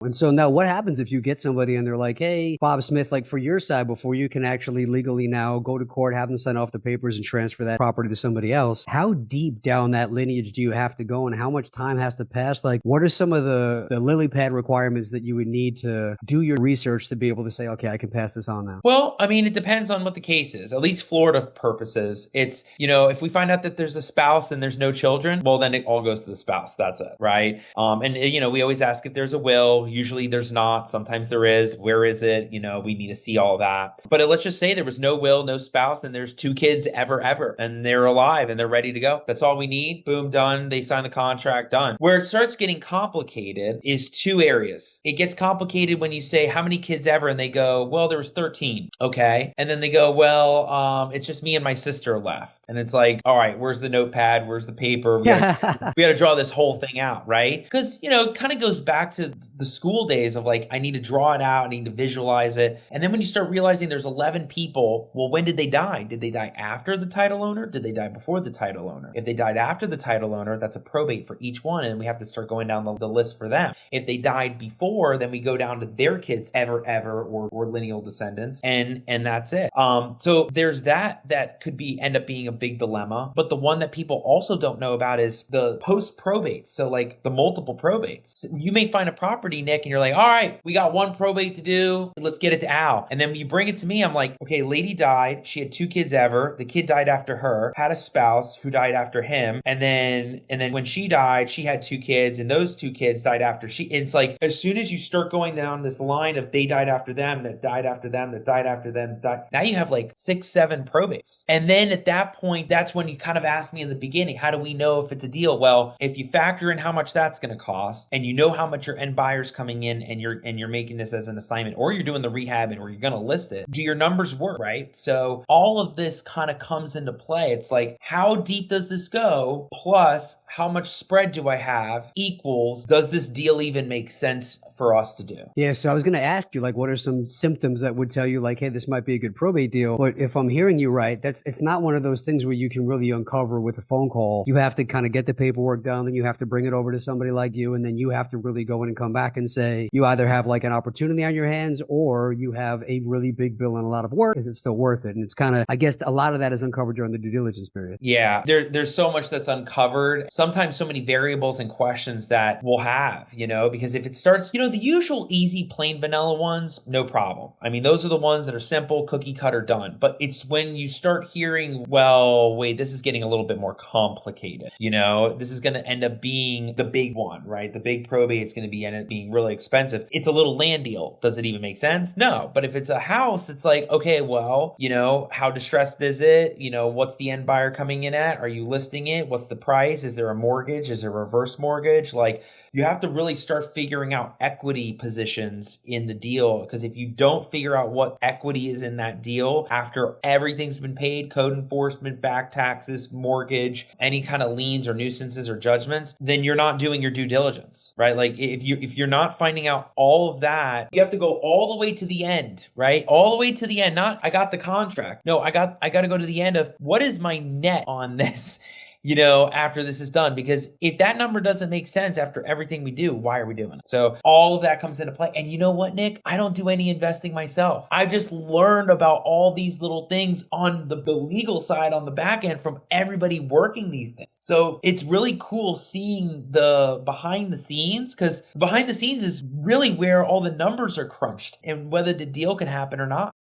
And so now what happens if you get somebody and they're like, hey, Bob Smith, like for your side, before you can actually legally now go to court, have them sign off the papers and transfer that property to somebody else, how deep down that lineage do you have to go and how much time has to pass? Like, what are some of the lily pad requirements that you would need to do your research to be able to say, okay, I can pass this on now? Well, I mean, it depends on what the case is. At least Florida purposes, it's, you know, if we find out that there's a spouse and there's no children, well, then it all goes to the spouse. That's it, right? And you know, we always ask if there's a will. Usually there's not. Sometimes there is. Where is it? You know, we need to see all of that. But let's just say there was no will, no spouse, and there's two kids ever, and they're alive and they're ready to go. That's all we need. Boom, done. They sign the contract, done. Where it starts getting complicated is two areas. It gets complicated when you say how many kids ever, and they go, well, there was 13. Okay. And then they go, well, it's just me and my sister left. And it's like, all right, where's the notepad? Where's the paper? We got to draw this whole thing out, right? Because, you know, it kind of goes back to the school days of like, I need to draw it out. I need to visualize it. And then when you start realizing there's 11 people, well, when did they die? Did they die after the title owner? Did they die before the title owner? If they died after the title owner, that's a probate for each one. And we have to start going down the list for them. If they died before, then we go down to their kids ever, or lineal descendants. And that's it. So there's that could end up being a big dilemma. But the one that people also don't know about is the post probates. So like the multiple probates. So you may find a property, Nick, and you're like, all right, we got one probate to do. Let's get it to Al. And then when you bring it to me, I'm like, okay, lady died. She had two kids ever. The kid died after her, had a spouse who died after him. And then when she died, she had two kids, and those two kids died after she. It's like as soon as you start going down this line of they died after them, that died after them, that died after them, now you have like 6-7 probates. And then at that point, that's when you kind of asked me in the beginning, how do we know if it's a deal? Well, if you factor in how much that's going to cost, and you know how much your end buyer's coming in, and you're making this as an assignment, or you're doing the rehab, or you're going to list it, do your numbers work, right? So all of this kind of comes into play. It's like, how deep does this go? Plus, how much spread do I have? Equals, does this deal even make sense for us to do? Yeah, so I was going to ask you, like, what are some symptoms that would tell you, like, hey, this might be a good probate deal? But if I'm hearing you right, it's not one of those things where you can really uncover with a phone call. You have to kind of get the paperwork done, then you have to bring it over to somebody like you, and then you have to really go in and come back and say you either have like an opportunity on your hands or you have a really big bill and a lot of work. Is it still worth it? And it's kind of, I guess, a lot of that is uncovered during the due diligence period. Yeah, there's so much that's uncovered. Sometimes so many variables and questions that we'll have, you know, because if it starts, you know, the usual easy, plain vanilla ones, no problem. I mean, those are the ones that are simple, cookie cutter, done. But it's when you start hearing, well, wait, this is getting a little bit more complicated. You know, this is going to end up being the big one, right? The big probate is going to end up being really expensive. It's a little land deal. Does it even make sense? No. But if it's a house, it's like, okay, well, you know, how distressed is it? You know, what's the end buyer coming in at? Are you listing it? What's the price? Is there a mortgage? Is there a reverse mortgage? Like, you have to really start figuring out equity positions in the deal, because if you don't figure out what equity is in that deal after everything's been paid, code enforcement, back taxes, mortgage, any kind of liens or nuisances or judgments, then you're not doing your due diligence, right? Like if you're not finding out all of that, you have to go all the way to the end, right? All the way to the end. Not I got the contract. No, I got to go to the end of what is my net on this, you know, after this is done. Because if that number doesn't make sense after everything we do, why are we doing it? So all of that comes into play. And you know what, Nick? I don't do any investing myself. I've just learned about all these little things on the legal side on the back end from everybody working these things. So it's really cool seeing the behind the scenes, because behind the scenes is really where all the numbers are crunched and whether the deal can happen or not.